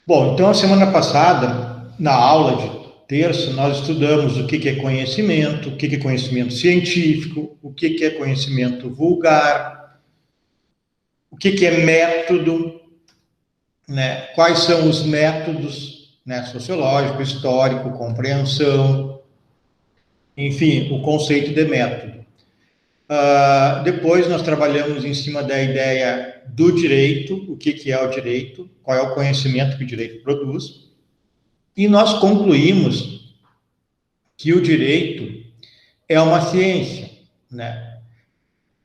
Bom, então a semana passada, na aula de terça, nós estudamos o que é conhecimento, o que é conhecimento científico, o que é conhecimento vulgar, o que é método, né? Quais são os métodos, né? Sociológico, histórico, compreensão, enfim, o conceito de método. Depois nós trabalhamos em cima da ideia do direito, o que é o direito, qual é o conhecimento que o direito produz, e nós concluímos que o direito é uma ciência, né?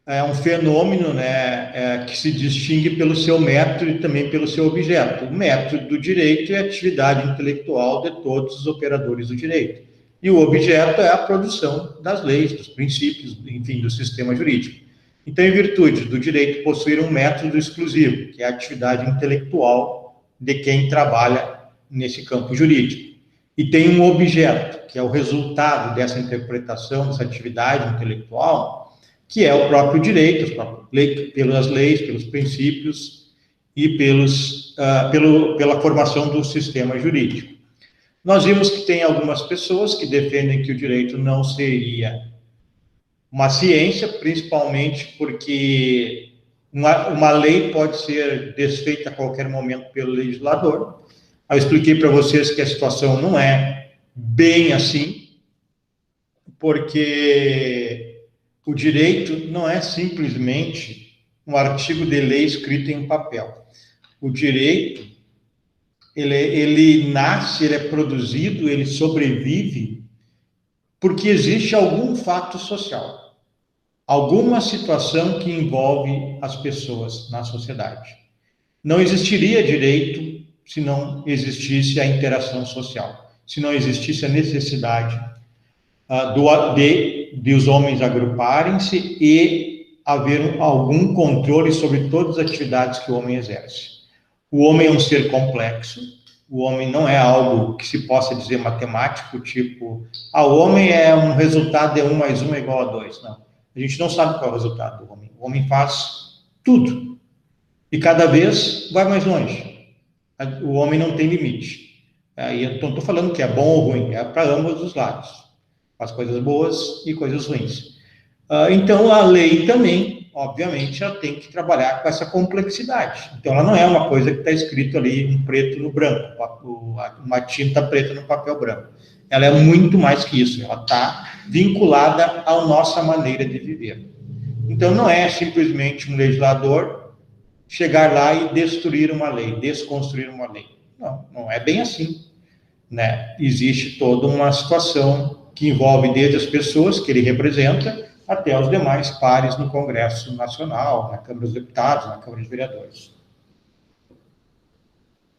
É um fenômeno, né, que se distingue pelo seu método e também pelo seu objeto. O método do direito é a atividade intelectual de todos os operadores do direito. E o objeto é a produção das leis, dos princípios, enfim, do sistema jurídico. Então, em virtude do direito possuir um método exclusivo, que é a atividade intelectual de quem trabalha nesse campo jurídico, e tem um objeto, que é o resultado dessa interpretação, dessa atividade intelectual, que é o próprio direito, pelas leis, pelos princípios e pela formação do sistema jurídico. Nós vimos que tem algumas pessoas que defendem que o direito não seria uma ciência, principalmente porque uma lei pode ser desfeita a qualquer momento pelo legislador. Eu expliquei para vocês que a situação não é bem assim, porque o direito não é simplesmente um artigo de lei escrito em papel. O direito, ele nasce, ele é produzido, ele sobrevive porque existe algum fato social, alguma situação que envolve as pessoas na sociedade. Não existiria direito se não existisse a interação social, se não existisse a necessidade de os homens agruparem-se e haver algum controle sobre todas as atividades que o homem exerce. O homem é um ser complexo, o homem não é algo que se possa dizer matemático, tipo, o homem é um resultado de 1 mais 1 é igual a 2. Não. A gente não sabe qual é o resultado do homem. O homem faz tudo. E cada vez vai mais longe. O homem não tem limite. Eu não estou falando que é bom ou ruim, é para ambos os lados. Faz coisas boas e coisas ruins. Então, a lei também, obviamente, ela tem que trabalhar com essa complexidade. Então, ela não é uma coisa que está escrito ali em preto no branco, uma tinta preta no papel branco. Ela é muito mais que isso, ela está vinculada à nossa maneira de viver. Então, não é simplesmente um legislador chegar lá e destruir uma lei, desconstruir uma lei. Não, não é bem assim, né? Existe toda uma situação que envolve desde as pessoas que ele representa até os demais pares no Congresso Nacional, na Câmara dos Deputados, na Câmara dos Vereadores.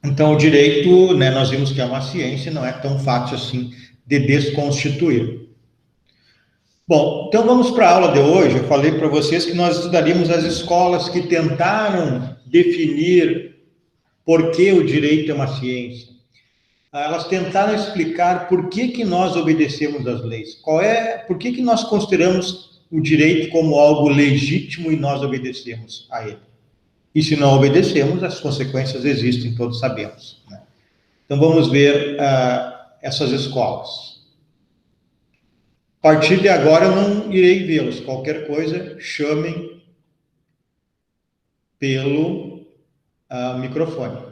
Então, o direito, né, nós vimos que é uma ciência, não é tão fácil assim de desconstituir. Bom, então vamos para a aula de hoje. Eu falei para vocês que nós estudaríamos as escolas que tentaram definir por que o direito é uma ciência. Elas tentaram explicar por que nós obedecemos às leis. Por que nós consideramos o direito como algo legítimo e nós obedecemos a ele. E se não obedecemos, as consequências existem, todos sabemos, né? Então vamos ver essas escolas. A partir de agora eu não irei vê-los. Qualquer coisa, chamem pelo microfone.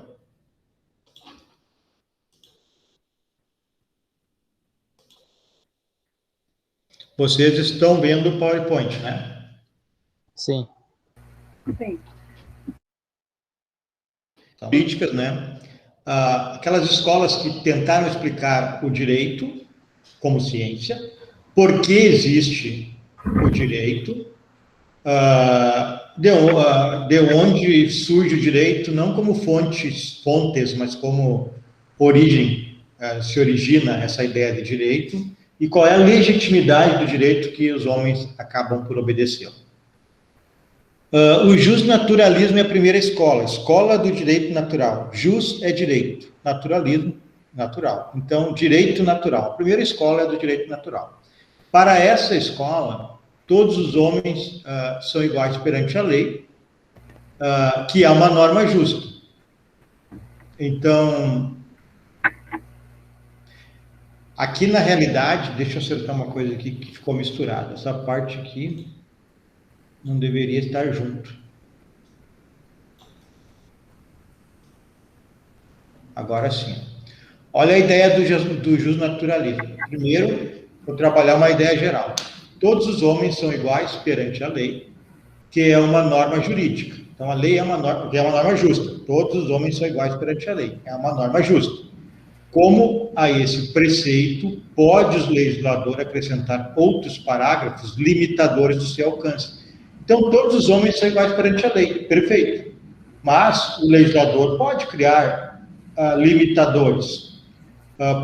Vocês estão vendo o PowerPoint, né? Sim. Sim. Então, políticas, né? Aquelas escolas que tentaram explicar o direito como ciência, por que existe o direito, de onde surge o direito, não como fontes, mas como origem, se origina essa ideia de direito, e qual é a legitimidade do direito que os homens acabam por obedecer. O justnaturalismo é a primeira escola do direito natural. Jus é direito, naturalismo, natural. Então, direito natural. A primeira escola é do direito natural. Para essa escola, todos os homens são iguais perante a lei, que é uma norma justa. Então, aqui na realidade, deixa eu acertar uma coisa aqui que ficou misturada. Essa parte aqui não deveria estar junto. Agora sim. Olha a ideia do justnaturalismo. Primeiro, vou trabalhar uma ideia geral. Todos os homens são iguais perante a lei, que é uma norma jurídica. Então, a lei é uma norma justa. Todos os homens são iguais perante a lei. É uma norma justa. Como a esse preceito pode o legislador acrescentar outros parágrafos limitadores do seu alcance? Então, todos os homens são iguais perante a lei. Perfeito. Mas o legislador pode criar limitadores.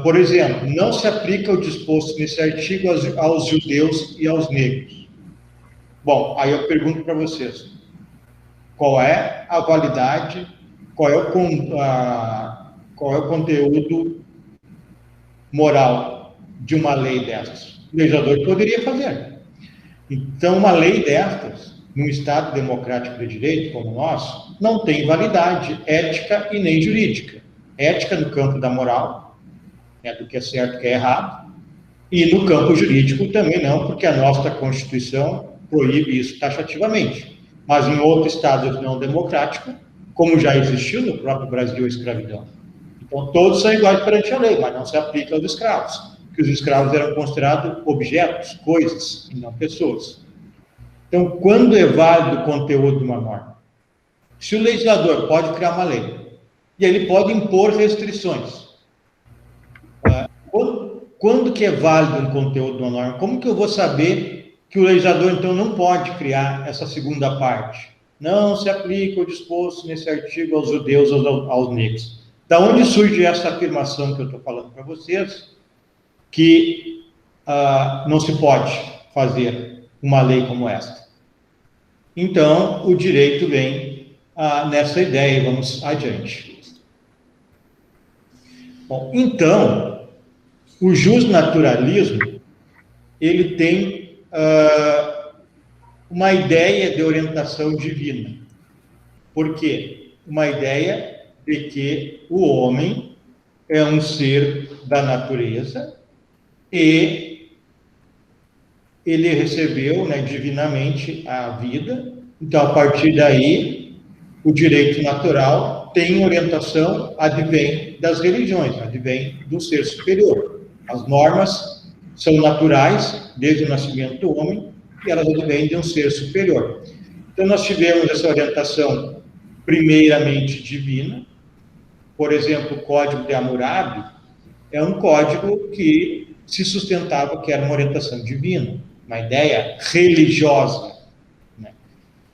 Por exemplo, não se aplica o disposto nesse artigo aos judeus e aos negros. Bom, aí eu pergunto para vocês, qual é a validade, qual é o conteúdo moral de uma lei dessas? O legislador poderia fazer. Então, uma lei dessas, num Estado democrático de direito como o nosso, não tem validade ética e nem jurídica. Ética no campo da moral, do que é certo e o que é errado, e no campo jurídico também não, porque a nossa Constituição proíbe isso taxativamente. Mas em outro Estado não democrático, como já existiu no próprio Brasil a escravidão. Então, todos são iguais perante a lei, mas não se aplica aos escravos, porque os escravos eram considerados objetos, coisas, e não pessoas. Então, quando é válido o conteúdo de uma norma? Se o legislador pode criar uma lei, e ele pode impor restrições, quando que é válido um conteúdo de uma norma? Como que eu vou saber que o legislador, então, não pode criar essa segunda parte? Não se aplica o disposto nesse artigo aos judeus ou aos negros. Da onde surge essa afirmação que eu estou falando para vocês, que não se pode fazer uma lei como esta? Então, o direito vem nessa ideia, vamos adiante. Bom, então, o justnaturalismo, ele tem uma ideia de orientação divina. Por quê? Uma ideia de que o homem é um ser da natureza e ele recebeu, divinamente a vida. Então, a partir daí, o direito natural tem orientação, advém das religiões, advém do ser superior. As normas são naturais, desde o nascimento do homem, e elas advêm de um ser superior. Então, nós tivemos essa orientação primeiramente divina. Por exemplo, o Código de Hammurabi é um código que se sustentava que era uma orientação divina, uma ideia religiosa.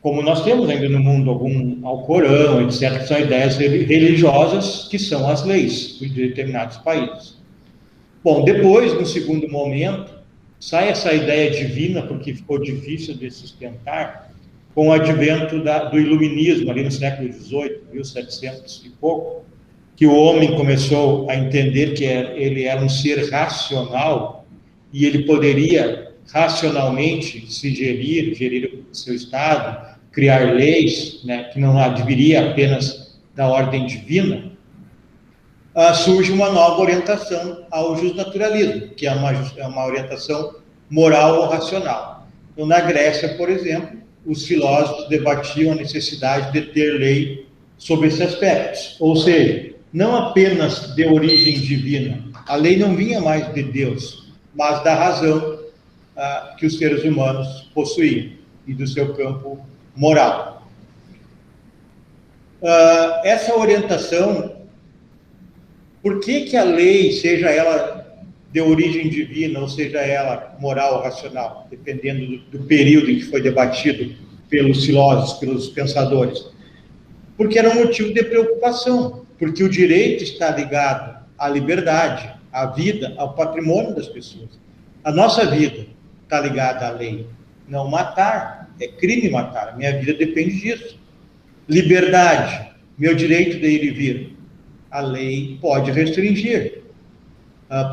Como nós temos ainda no mundo algum Alcorão, etc., que são ideias religiosas, que são as leis de determinados países. Bom, depois, no segundo momento, sai essa ideia divina, porque ficou difícil de sustentar, com o advento do iluminismo, ali no século XVIII, 1700 e pouco, que o homem começou a entender que ele era um ser racional e ele poderia racionalmente se gerir o seu estado, criar leis, que não adviria apenas da ordem divina. Surge uma nova orientação ao justnaturalismo, que é uma orientação moral ou racional. Então, na Grécia, por exemplo, os filósofos debatiam a necessidade de ter lei sobre esses aspectos, ou seja, não apenas de origem divina. A lei não vinha mais de Deus, mas da razão que os seres humanos possuíam e do seu campo moral. Essa orientação, por que a lei, seja ela de origem divina ou seja ela moral ou racional, dependendo do período em que foi debatido pelos filósofos, pelos pensadores? Porque era um motivo de preocupação, porque o direito está ligado à liberdade, à vida, ao patrimônio das pessoas. A nossa vida está ligada à lei. Não matar, é crime matar, minha vida depende disso. Liberdade, meu direito de ir e vir, a lei pode restringir.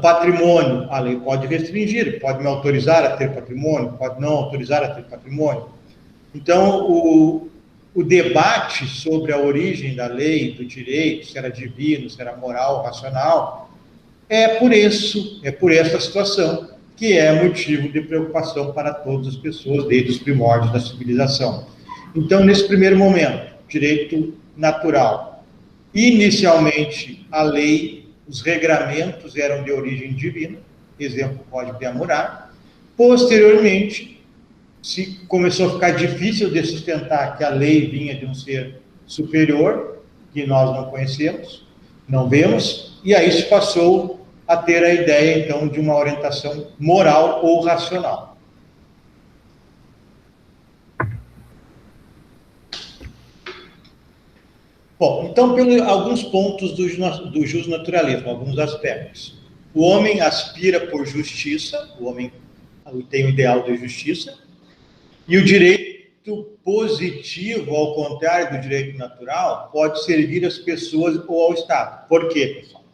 Patrimônio, a lei pode restringir, pode me autorizar a ter patrimônio, pode não autorizar a ter patrimônio. Então, o debate sobre a origem da lei, do direito, se era divino, se era moral, racional, é por essa situação, que é motivo de preocupação para todas as pessoas desde os primórdios da civilização. Então, nesse primeiro momento, direito natural. Inicialmente, a lei, os regramentos eram de origem divina, exemplo, Código de Hammurabi. Posteriormente, se começou a ficar difícil de sustentar que a lei vinha de um ser superior, que nós não conhecemos, não vemos, e aí se passou a ter a ideia, então, de uma orientação moral ou racional. Bom, então, alguns pontos do justnaturalismo, alguns aspectos. O homem aspira por justiça, o homem tem o ideal de justiça, e o direito positivo, ao contrário do direito natural, pode servir às pessoas ou ao Estado. Por quê, pessoal?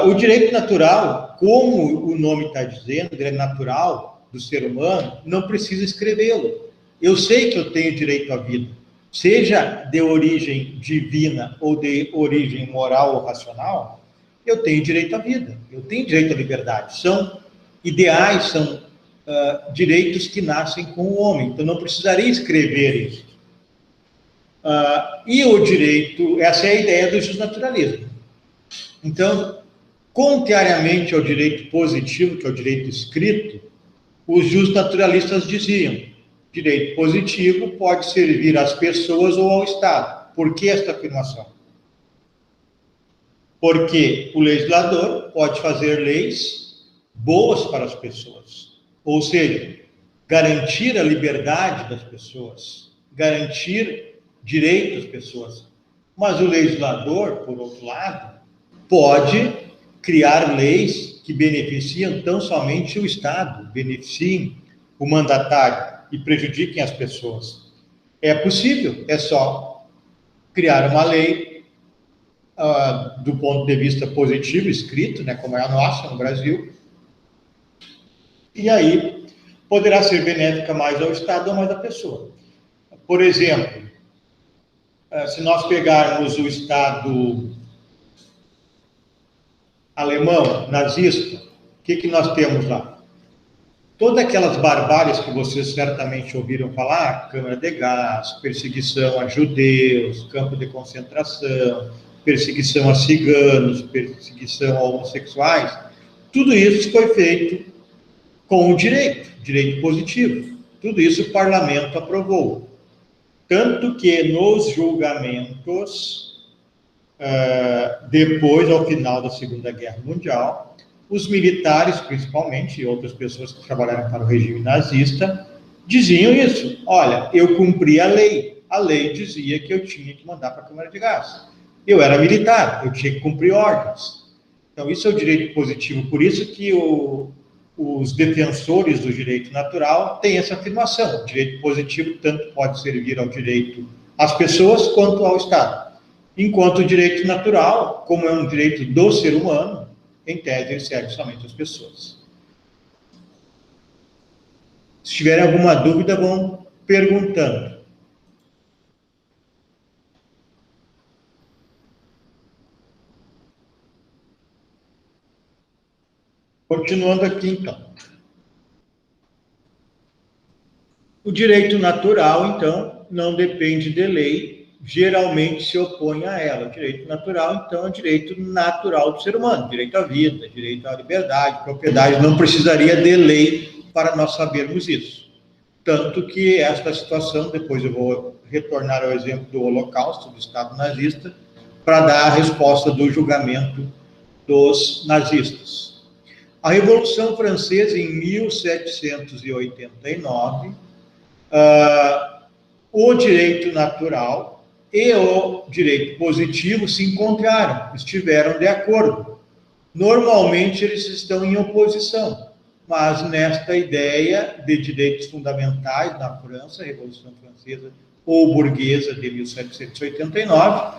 O direito natural, como o nome está dizendo, ele é natural do ser humano, não precisa escrevê-lo. Eu sei que eu tenho direito à vida, seja de origem divina ou de origem moral ou racional, eu tenho direito à vida, eu tenho direito à liberdade. São ideais, são direitos que nascem com o homem, então não precisaria escrever isso. E o direito, essa é a ideia do justnaturalismo. Então, contrariamente ao direito positivo, que é o direito escrito, os justnaturalistas diziam: direito positivo pode servir às pessoas ou ao Estado. Por que esta afirmação? Porque o legislador pode fazer leis boas para as pessoas, ou seja, garantir a liberdade das pessoas, garantir direitos às pessoas. Mas o legislador, por outro lado, pode criar leis que beneficiam tão somente o Estado, beneficiem o mandatário e prejudiquem as pessoas. É possível, é só criar uma lei do ponto de vista positivo, escrito, né, como é a nossa no Brasil, e aí poderá ser benéfica mais ao Estado ou mais à pessoa. Por exemplo, se nós pegarmos o Estado alemão, nazista, o que nós temos lá? Todas aquelas barbáries que vocês certamente ouviram falar, câmara de gás, perseguição a judeus, campo de concentração, perseguição a ciganos, perseguição a homossexuais, tudo isso foi feito com o direito positivo. Tudo isso o parlamento aprovou. Tanto que nos julgamentos, depois, ao final da Segunda Guerra Mundial, os militares, principalmente, e outras pessoas que trabalharam para o regime nazista, diziam isso: olha, eu cumpri a lei dizia que eu tinha que mandar para a câmara de gás. Eu era militar, eu tinha que cumprir ordens. Então, isso é o direito positivo. Por isso que os defensores do direito natural têm essa afirmação: o direito positivo tanto pode servir ao direito às pessoas quanto ao Estado. Enquanto o direito natural, como é um direito do ser humano, em tese, ele serve somente às pessoas. Se tiverem alguma dúvida, vão perguntando. Continuando aqui, então. O direito natural, então, não depende de lei, geralmente se opõe a ela. O direito natural, então, é o direito natural do ser humano, direito à vida, direito à liberdade, propriedade, não precisaria de lei para nós sabermos isso. Tanto que esta situação, depois eu vou retornar ao exemplo do Holocausto, do Estado nazista, para dar a resposta do julgamento dos nazistas. A Revolução Francesa, em 1789, o direito natural e o direito positivo se encontraram, estiveram de acordo. Normalmente eles estão em oposição, mas nesta ideia de direitos fundamentais na França, a Revolução Francesa ou burguesa de 1789,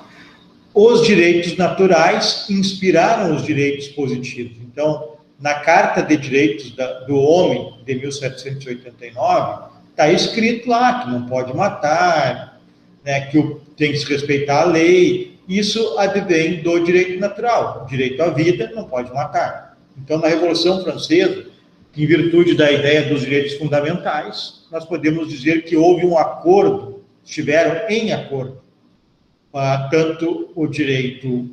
os direitos naturais inspiraram os direitos positivos. Então, na Carta de Direitos do Homem, de 1789, está escrito lá que não pode matar, né, que tem que se respeitar a lei. Isso advém do direito natural. O direito à vida não pode matar. Então, na Revolução Francesa, em virtude da ideia dos direitos fundamentais, nós podemos dizer que houve um acordo, estiveram em acordo, tanto o direito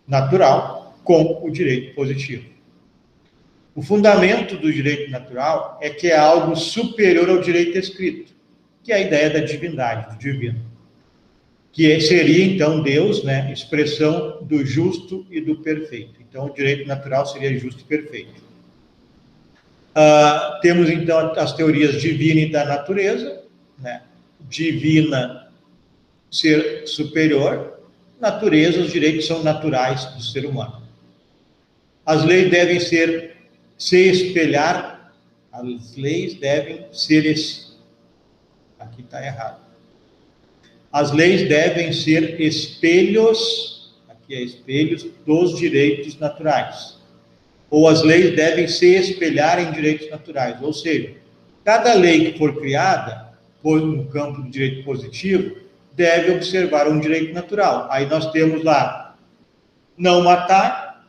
natural com o direito positivo. O fundamento do direito natural é que é algo superior ao direito escrito, que é a ideia da divindade, do divino, que seria, então, Deus, né, expressão do justo e do perfeito. Então, o direito natural seria justo e perfeito. Temos, então, as teorias divina e da natureza, né? Divina ser superior, natureza, os direitos são naturais do ser humano. As leis devem se espelhar, as leis devem ser, aqui está errado, as leis devem ser espelhos, aqui é espelhos, dos direitos naturais. Ou as leis devem se espelhar em direitos naturais. Ou seja, cada lei que for criada, no campo do direito positivo, deve observar um direito natural. Aí nós temos lá, não matar,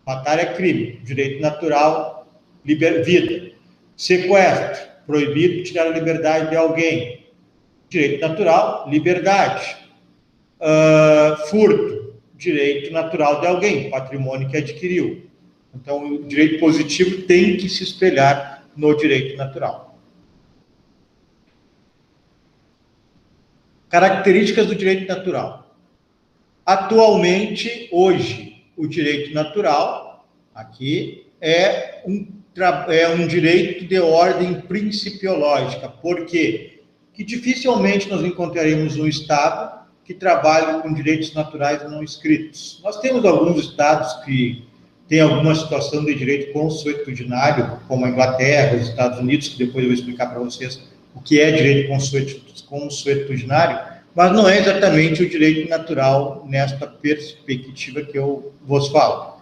matar é crime, direito natural, vida. Sequestro, proibido tirar a liberdade de alguém, direito natural, liberdade. Furto, direito natural de alguém, patrimônio que adquiriu. Então, o direito positivo tem que se espelhar no direito natural. Características do direito natural. Atualmente, hoje, o direito natural, aqui, é um direito de ordem principiológica. Por quê? Que dificilmente nós encontraremos um Estado que trabalhe com direitos naturais não escritos. Nós temos alguns Estados que tem alguma situação de direito consuetudinário, como a Inglaterra, os Estados Unidos, que depois eu vou explicar para vocês o que é direito consuetudinário, mas não é exatamente o direito natural nesta perspectiva que eu vos falo.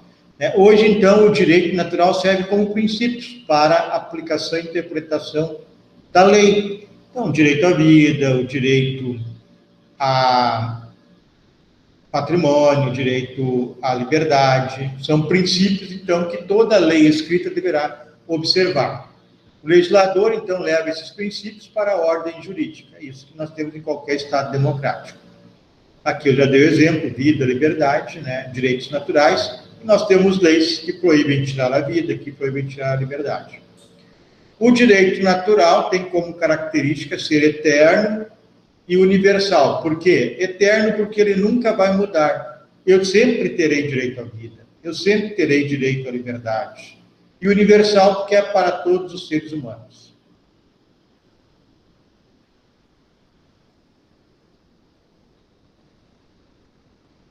Hoje, então, o direito natural serve como princípios para aplicação e interpretação da lei. Então, o direito à vida, o direito a patrimônio, direito à liberdade, são princípios, então, que toda lei escrita deverá observar. O legislador, então, leva esses princípios para a ordem jurídica. É isso que nós temos em qualquer Estado democrático. Aqui eu já dei o exemplo, vida, liberdade, né, direitos naturais, e nós temos leis que proíbem tirar a vida, que proíbem tirar a liberdade. O direito natural tem como característica ser eterno e universal. Por quê? Eterno porque ele nunca vai mudar. Eu sempre terei direito à vida. Eu sempre terei direito à liberdade. E universal porque é para todos os seres humanos.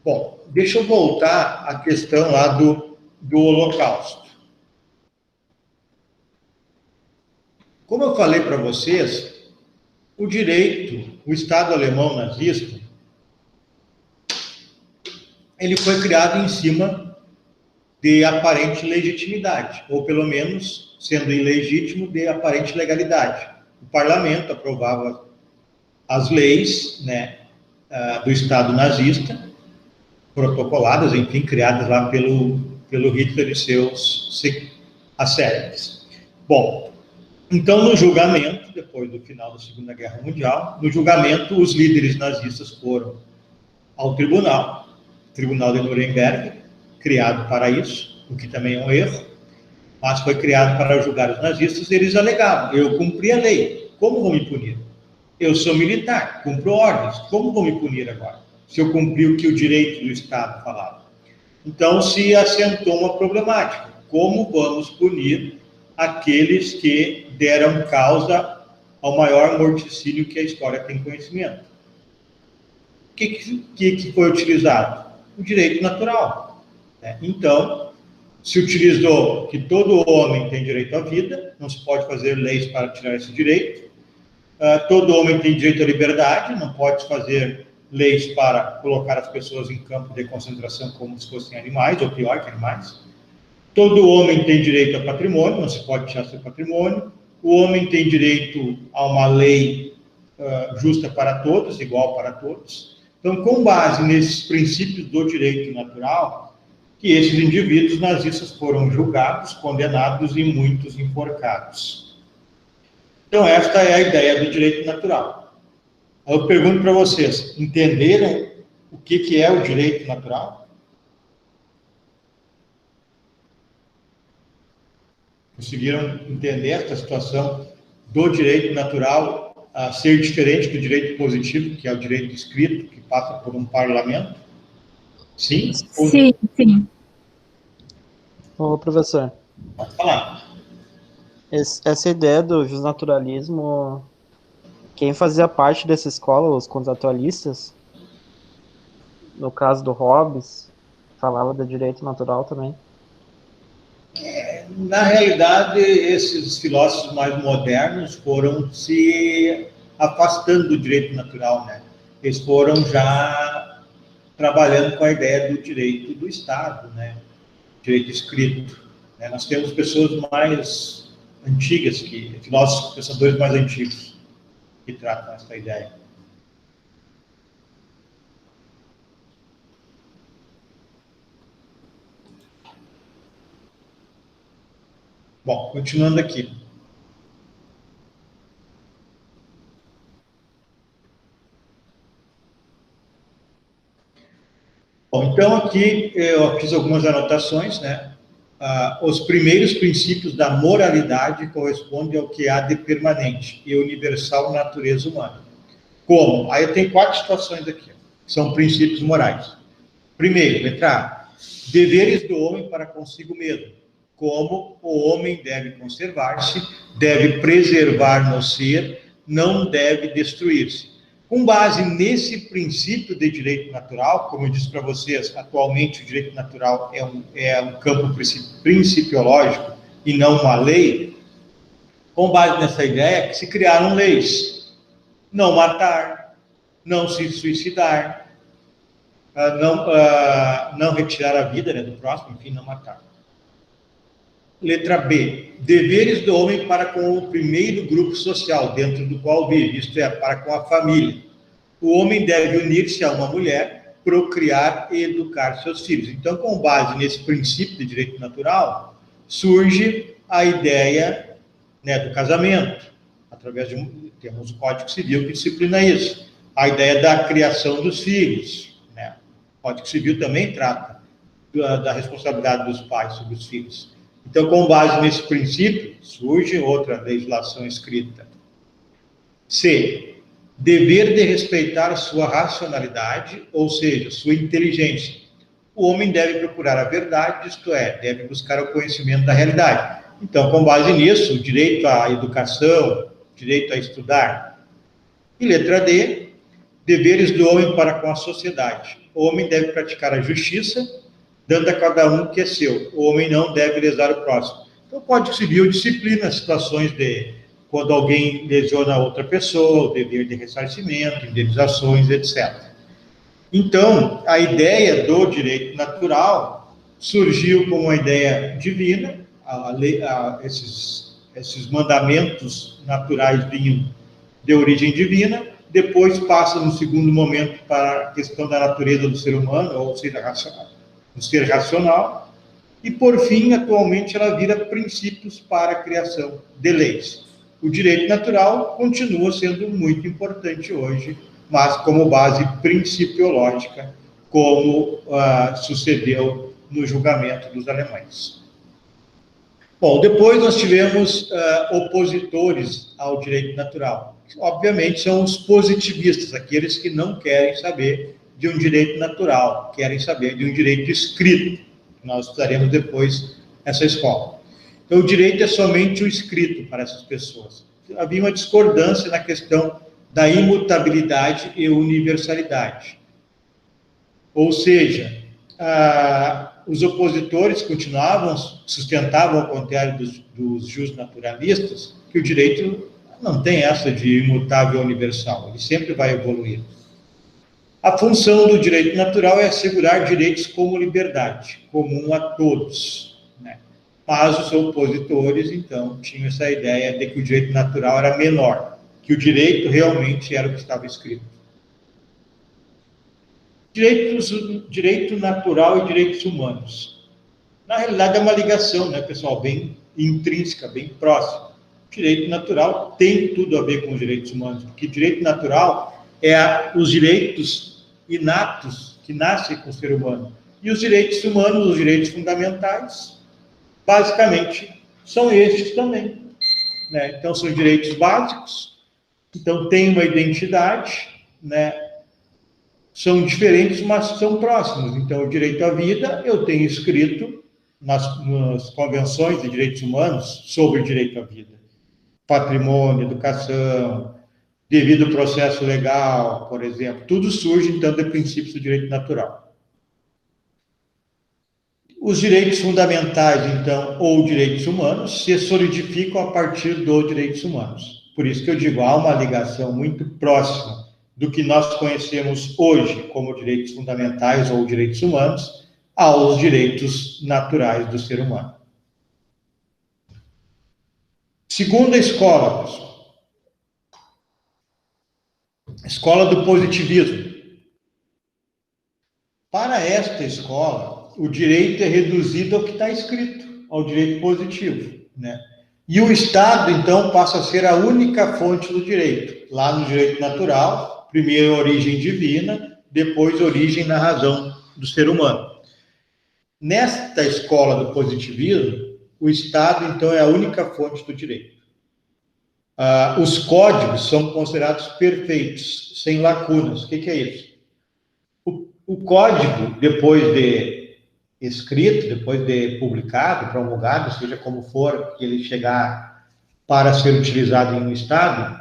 Bom, deixa eu voltar à questão lá do Holocausto. Como eu falei para vocês, o direito, o Estado alemão nazista, ele foi criado em cima de aparente legitimidade, ou pelo menos, sendo ilegítimo, de aparente legalidade. O parlamento aprovava as leis, né, do Estado nazista, protocoladas, enfim, criadas lá pelo Hitler e seus assédios. Bom, então, no julgamento, depois do final da Segunda Guerra Mundial, no julgamento, os líderes nazistas foram ao Tribunal de Nuremberg, criado para isso, o que também é um erro, mas foi criado para julgar os nazistas, e eles alegavam: eu cumpri a lei, como vou me punir? Eu sou militar, cumpro ordens, como vou me punir agora, se eu cumpri o que o direito do Estado falava? Então, se assentou uma problemática: como vamos punir aqueles que deram causa ao maior morticínio que a história tem conhecimento? O que foi utilizado? O direito natural. Então, se utilizou que todo homem tem direito à vida, não se pode fazer leis para tirar esse direito. Todo homem tem direito à liberdade, não pode fazer leis para colocar as pessoas em campo de concentração como se fossem animais, ou pior que animais. Todo homem tem direito a patrimônio, não se pode tirar seu patrimônio. O homem tem direito a uma lei justa para todos, igual para todos. Então, com base nesses princípios do direito natural, que esses indivíduos nazistas foram julgados, condenados e muitos enforcados. Então, esta é a ideia do direito natural. Eu pergunto para vocês, entenderam o que é o direito natural? Conseguiram entender esta situação do direito natural a ser diferente do direito positivo, que é o direito escrito, que passa por um parlamento? Sim? Sim, sim. Ô, professor, Pode falar. essa ideia do justnaturalismo, quem fazia parte dessa escola, os contratualistas, no caso do Hobbes, falava do direito natural também. Na realidade, esses filósofos mais modernos foram se afastando do direito natural, né? Eles foram já trabalhando com a ideia do direito do Estado, né? Direito escrito. Né? Nós temos pessoas mais antigas, filósofos, pensadores mais antigos, que tratam essa ideia. Bom, continuando aqui. Bom, então aqui eu fiz algumas anotações, né? Os primeiros princípios da moralidade correspondem ao que há de permanente e universal na natureza humana. Como? Aí eu tenho 4 situações aqui, que são princípios morais. Primeiro, letra A, deveres do homem para consigo mesmo. Como o homem deve conservar-se, deve preservar no ser, não deve destruir-se. Com base nesse princípio de direito natural, como eu disse para vocês, atualmente o direito natural é um campo principiológico e não uma lei, com base nessa ideia que se criaram leis. Não matar, não se suicidar, não retirar a vida, né, do próximo, enfim, não matar. Letra B, deveres do homem para com o primeiro grupo social dentro do qual vive, isto é, para com a família. O homem deve unir-se a uma mulher, procriar e educar seus filhos. Então, com base nesse princípio de direito natural, surge a ideia, né, do casamento, através temos o Código Civil que disciplina isso. A ideia da criação dos filhos, né? O Código Civil também trata da responsabilidade dos pais sobre os filhos. Então, com base nesse princípio, surge outra legislação escrita. C. Dever de respeitar sua racionalidade, ou seja, sua inteligência. O homem deve procurar a verdade, isto é, deve buscar o conhecimento da realidade. Então, com base nisso, o direito à educação, direito a estudar. E letra D. Deveres do homem para com a sociedade. O homem deve praticar a justiça, dando a cada um o que é seu. O homem não deve lesar o próximo. Então, o Código Civil disciplina situações de quando alguém lesiona outra pessoa, o dever de ressarcimento, indenizações, etc. Então, a ideia do direito natural surgiu como uma ideia divina, esses mandamentos naturais vinham de origem divina, depois passa no segundo momento para a questão da natureza do ser humano, ou seja, do ser racional, e por fim, atualmente, ela vira princípios para a criação de leis. O direito natural continua sendo muito importante hoje, mas como base principiológica, como sucedeu no julgamento dos alemães. Bom, depois nós tivemos opositores ao direito natural. Obviamente são os positivistas, aqueles que não querem saber de um direito natural, querem saber de um direito escrito. Nós estudaremos depois essa escola. Então, o direito é somente o escrito para essas pessoas. Havia uma discordância na questão da imutabilidade e universalidade. Ou seja, os opositores sustentavam, ao contrário dos justnaturalistas, que o direito não tem essa de imutável universal, ele sempre vai evoluir. A função do direito natural é assegurar direitos como liberdade, comum a todos, né? Mas os opositores, então, tinham essa ideia de que o direito natural era menor que o direito realmente era o que estava escrito. Direito natural e direitos humanos. Na realidade, é uma ligação, né, pessoal, bem intrínseca, bem próxima. Direito natural tem tudo a ver com os direitos humanos, porque direito natural é os direitos inatos que nascem com o ser humano. E os direitos humanos, os direitos fundamentais, basicamente, são estes também, né? Então, são direitos básicos, então tem uma identidade, né? São diferentes, mas são próximos. Então, o direito à vida, eu tenho escrito nas convenções de direitos humanos sobre direito à vida. Patrimônio, educação, devido processo legal, por exemplo. Tudo surge, então, de princípios do direito natural. Os direitos fundamentais, então, ou direitos humanos, se solidificam a partir dos direitos humanos. Por isso que eu digo, há uma ligação muito próxima do que nós conhecemos hoje como direitos fundamentais ou direitos humanos aos direitos naturais do ser humano. Segunda escola, pessoal. Escola do positivismo. Para esta escola, o direito é reduzido ao que está escrito, ao direito positivo, né? E o Estado, então, passa a ser a única fonte do direito. Lá no direito natural, primeiro origem divina, depois origem na razão do ser humano. Nesta escola do positivismo, o Estado, então, é a única fonte do direito. Os códigos são considerados perfeitos, sem lacunas. O que é isso? O código, depois de escrito, depois de publicado, promulgado, seja como for que ele chegar para ser utilizado em um Estado,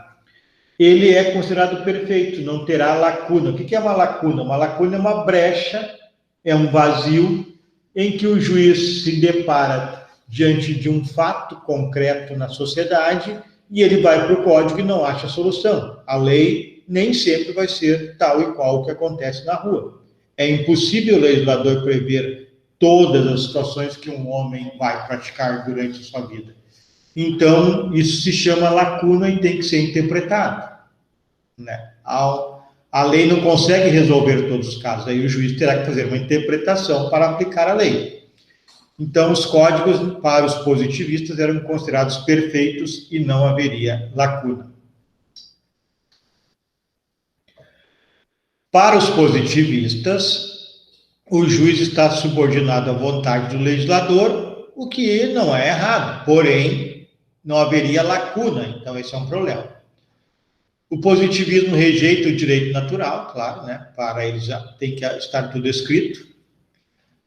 ele é considerado perfeito, não terá lacuna. O que é uma lacuna? Uma lacuna é uma brecha, é um vazio em que o juiz se depara diante de um fato concreto na sociedade e ele vai para o código e não acha solução. A lei nem sempre vai ser tal e qual o que acontece na rua. É impossível o legislador prever todas as situações que um homem vai praticar durante a sua vida. Então, isso se chama lacuna e tem que ser interpretado, né? A lei não consegue resolver todos os casos, aí o juiz terá que fazer uma interpretação para aplicar a lei. Então, os códigos para os positivistas eram considerados perfeitos e não haveria lacuna. Para os positivistas, o juiz está subordinado à vontade do legislador, o que não é errado, porém, não haveria lacuna, então esse é um problema. O positivismo rejeita o direito natural, claro, né? Para eles já tem que estar tudo escrito.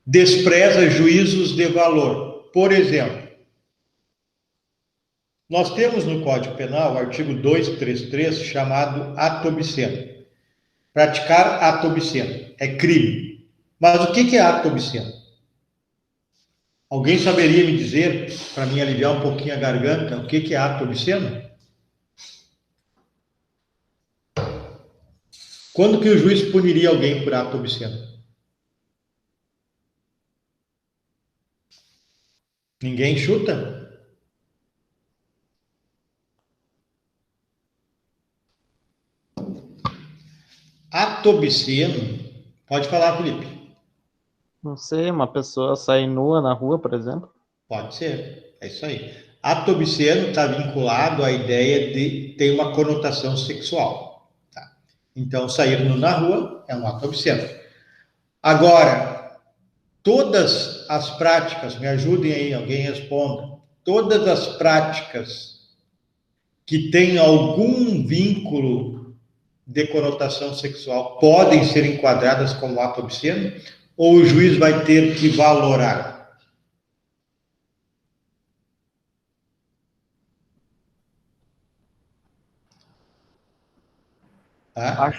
Despreza juízos de valor. Por exemplo, nós temos no Código Penal o artigo 233 chamado ato obsceno. Praticar ato obsceno é crime. Mas o que é ato obsceno? Alguém saberia me dizer, para mim aliviar um pouquinho a garganta, o que é ato obsceno? Quando que o juiz puniria alguém por ato obsceno? Ninguém chuta? Ato obsceno, pode falar, Felipe. Não sei, uma pessoa sair nua na rua, por exemplo? Pode ser, é isso aí. Ato obsceno está vinculado à ideia de ter uma conotação sexual. Tá? Então, sair nu na rua é um ato obsceno. Agora, todas as práticas, me ajudem aí, alguém responda, todas as práticas que têm algum vínculo de conotação sexual podem ser enquadradas como ato obsceno? Ou o juiz vai ter que valorar? Tá?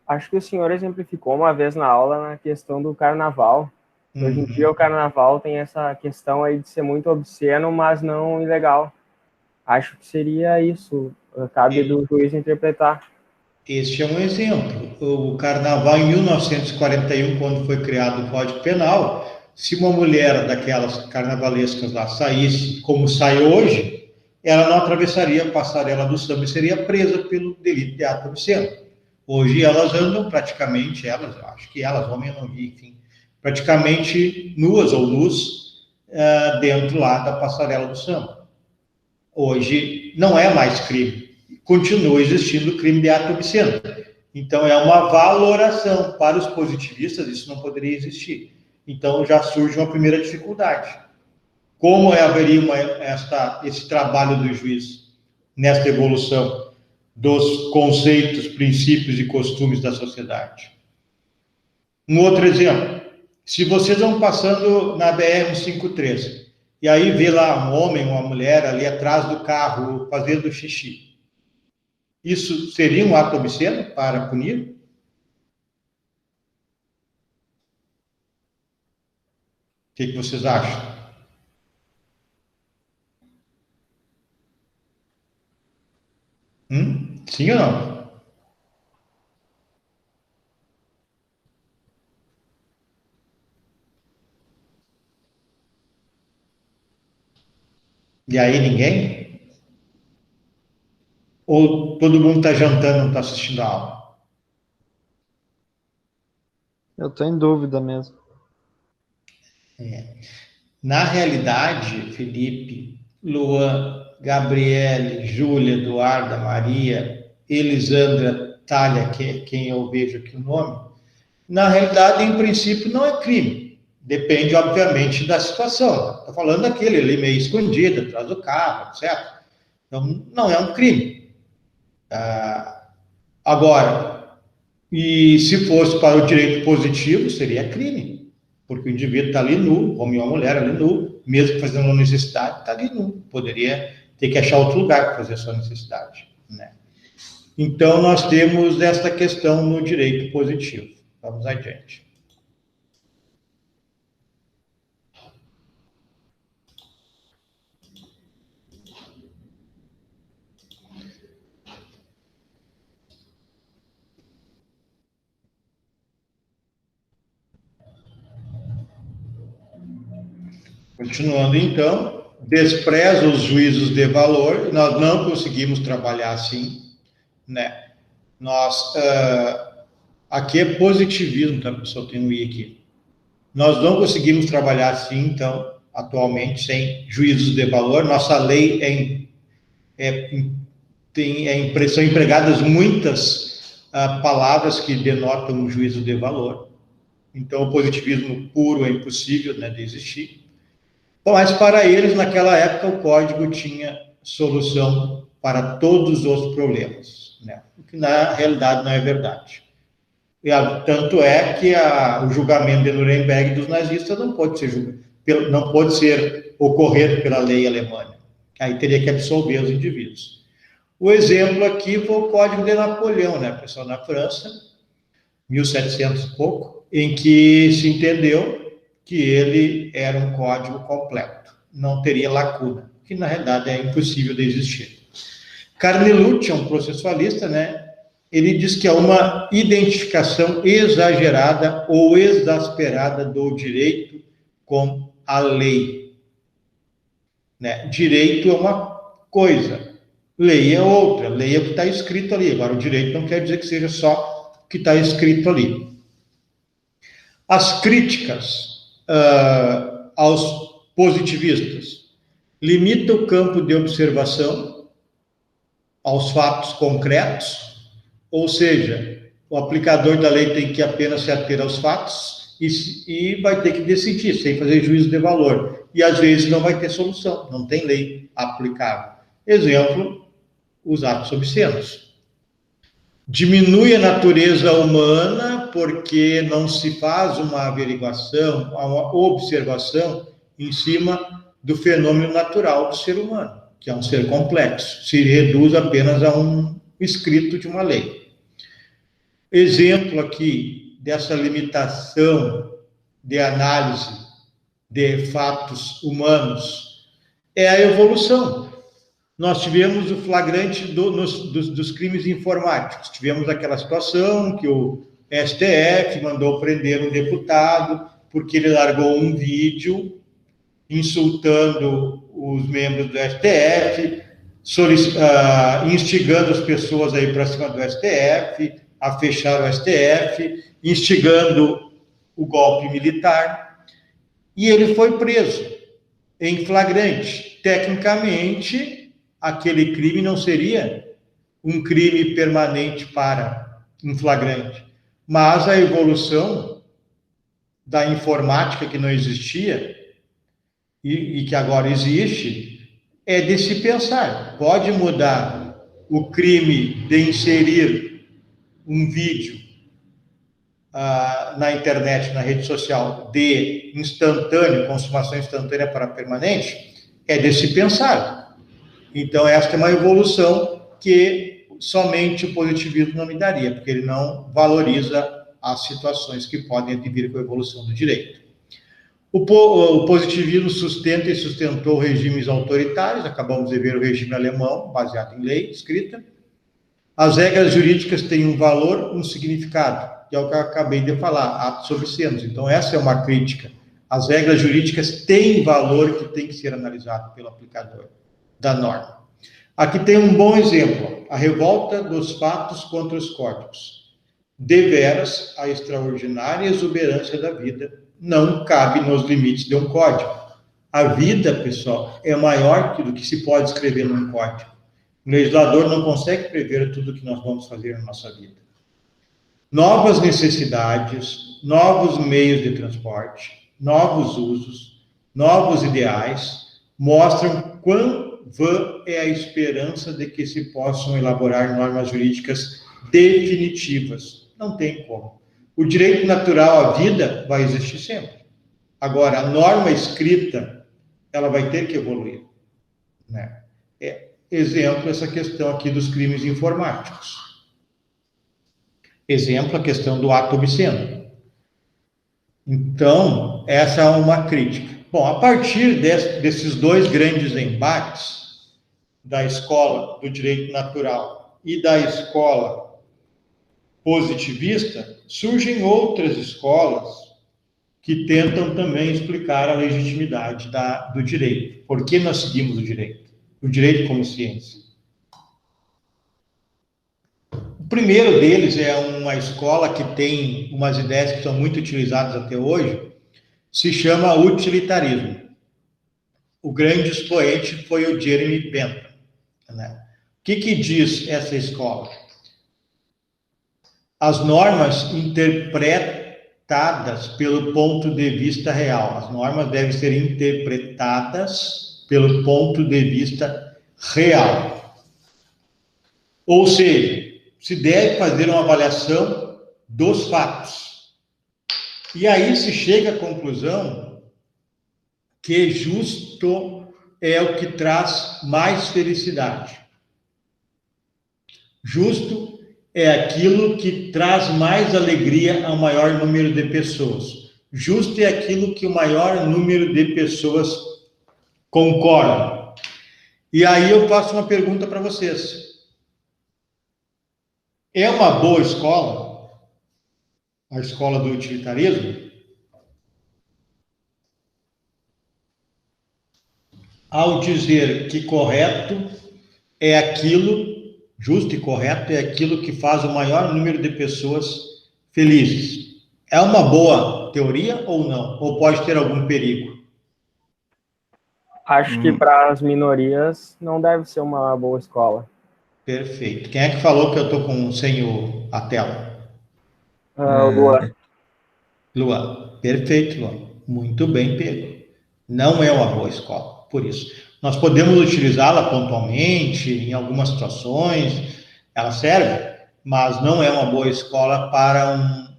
Acho que o senhor exemplificou uma vez na aula na questão do carnaval. Hoje em dia o carnaval tem essa questão aí de ser muito obsceno, mas não ilegal. Acho que seria isso. Cabe do juiz interpretar. Este é um exemplo. O carnaval, em 1941, quando foi criado o Código Penal, se uma mulher daquelas carnavalescas lá saísse, como sai hoje, ela não atravessaria a passarela do samba e seria presa pelo delito de ato obsceno. Hoje elas andam praticamente, eu acho que elas, homem eu não vi, enfim, praticamente nuas ou nus dentro lá da passarela do samba. Hoje não é mais crime, continua existindo o crime de ato obsceno. Então é uma valoração. Para os positivistas isso não poderia existir. Então já surge uma primeira dificuldade. Como haveria esse trabalho do juiz nesta evolução dos conceitos, princípios e costumes da sociedade? Um outro exemplo. Se vocês vão passando na BR-153 e aí vê lá um homem, uma mulher ali atrás do carro fazendo xixi, isso seria um ato obsceno para punir? O que vocês acham? Sim ou não? E aí ninguém? Ou todo mundo está jantando, não está assistindo a aula? Eu tô em dúvida mesmo. Na realidade, Felipe, Luan, Gabriele, Júlia, Eduarda, Maria, Elisandra, Thalia, que é quem eu vejo aqui o nome, na realidade, em princípio, não é crime. Depende, obviamente, da situação. Estou falando daquele ali meio escondido, atrás do carro, certo? Então, não é um crime. Agora, e se fosse para o direito positivo, seria crime, porque o indivíduo está ali nu, o homem ou a mulher ali nu, mesmo fazendo uma necessidade, está ali nu. Poderia ter que achar outro lugar para fazer a sua necessidade, né? Então, nós temos esta questão no direito positivo. Vamos adiante. Continuando, então, despreza os juízos de valor, nós não conseguimos trabalhar assim, né? Nós, aqui é positivismo, tá, pessoal? Tem um I aqui. Nós não conseguimos trabalhar assim, então, atualmente, sem juízos de valor. Nossa lei são empregadas muitas palavras que denotam um juízo de valor. Então, o positivismo puro é impossível, né, de existir. Mas para eles, naquela época, o código tinha solução para todos os problemas, né? O que na realidade não é verdade. Tanto é que o julgamento de Nuremberg dos nazistas não pode ocorrer pela lei alemã. Aí teria que absolver os indivíduos. O exemplo aqui foi o Código de Napoleão, né, pessoal, na França, 1700 e pouco, em que se entendeu que ele era um código completo, não teria lacuna, que na realidade é impossível de existir. Carnelucci, um processualista, né, ele diz que há uma identificação exagerada ou exasperada do direito com a lei, né? Direito é uma coisa, lei é outra, lei é o que está escrito ali. Agora, o direito não quer dizer que seja só o que está escrito ali. As críticas aos positivistas limita o campo de observação aos fatos concretos, ou seja, o aplicador da lei tem que apenas se ater aos fatos e vai ter que decidir, sem fazer juízo de valor. E às vezes não vai ter solução, não tem lei aplicável. Exemplo, os atos obscenos. Diminui a natureza humana porque não se faz uma averiguação, uma observação em cima do fenômeno natural do ser humano, que é um ser complexo, se reduz apenas a um escrito de uma lei. Exemplo aqui dessa limitação de análise de fatos humanos é a evolução. Nós tivemos o flagrante dos crimes informáticos. Tivemos aquela situação que o STF mandou prender um deputado porque ele largou um vídeo insultando os membros do STF, instigando as pessoas aí para cima do STF, a fechar o STF, instigando o golpe militar, e ele foi preso em flagrante. Tecnicamente, aquele crime não seria um crime permanente para um flagrante, mas a evolução da informática que não existia e que agora existe é de se pensar. Pode mudar o crime de inserir um vídeo na internet, na rede social, de instantâneo, consumação instantânea para permanente, é de se pensar. Então, esta é uma evolução que somente o positivismo não me daria, porque ele não valoriza as situações que podem advir com a evolução do direito. O positivismo sustenta e sustentou regimes autoritários, acabamos de ver o regime alemão, baseado em lei escrita. As regras jurídicas têm um valor, um significado, que é o que eu acabei de falar, atos obscenos. Então, essa é uma crítica. As regras jurídicas têm valor que tem que ser analisado pelo aplicador da norma. Aqui tem um bom exemplo, a revolta dos fatos contra os códigos. Deveras, a extraordinária exuberância da vida não cabe nos limites de um código. A vida, pessoal, é maior do que se pode escrever num código. O legislador não consegue prever tudo o que nós vamos fazer na nossa vida. Novas necessidades, novos meios de transporte, novos usos, novos ideais, mostram quão vã é a esperança de que se possam elaborar normas jurídicas definitivas. Não tem como. O direito natural à vida vai existir sempre. Agora, a norma escrita, ela vai ter que evoluir, né? Exemplo, essa questão aqui dos crimes informáticos. Exemplo, a questão do ato obsceno. Então, essa é uma crítica. Bom, a partir desses dois grandes embates, da escola do direito natural e da escola positivista, surgem outras escolas que tentam também explicar a legitimidade do direito. Por que nós seguimos o direito? O direito como ciência. O primeiro deles é uma escola que tem umas ideias que são muito utilizadas até hoje, se chama utilitarismo. O grande expoente foi o Jeremy Bentham, né? O que diz essa escola? As normas interpretadas pelo ponto de vista real. As normas devem ser interpretadas pelo ponto de vista real. Ou seja, se deve fazer uma avaliação dos fatos. E aí se chega à conclusão que justo é o que traz mais felicidade. Justo é aquilo que traz mais alegria ao maior número de pessoas. Justo é aquilo que o maior número de pessoas concordam. E aí eu faço uma pergunta para vocês. É uma boa escola, a escola do utilitarismo? Ao dizer que correto é aquilo, justo e correto é aquilo que faz o maior número de pessoas felizes. É uma boa teoria ou não? Ou pode ter algum perigo? Acho que para as minorias não deve ser uma boa escola. Perfeito. Quem é que falou que eu estou sem a tela? Luan. Luan. Perfeito, Luan. Muito bem pego. Não é uma boa escola, por isso. Nós podemos utilizá-la pontualmente, em algumas situações, ela serve, mas não é uma boa escola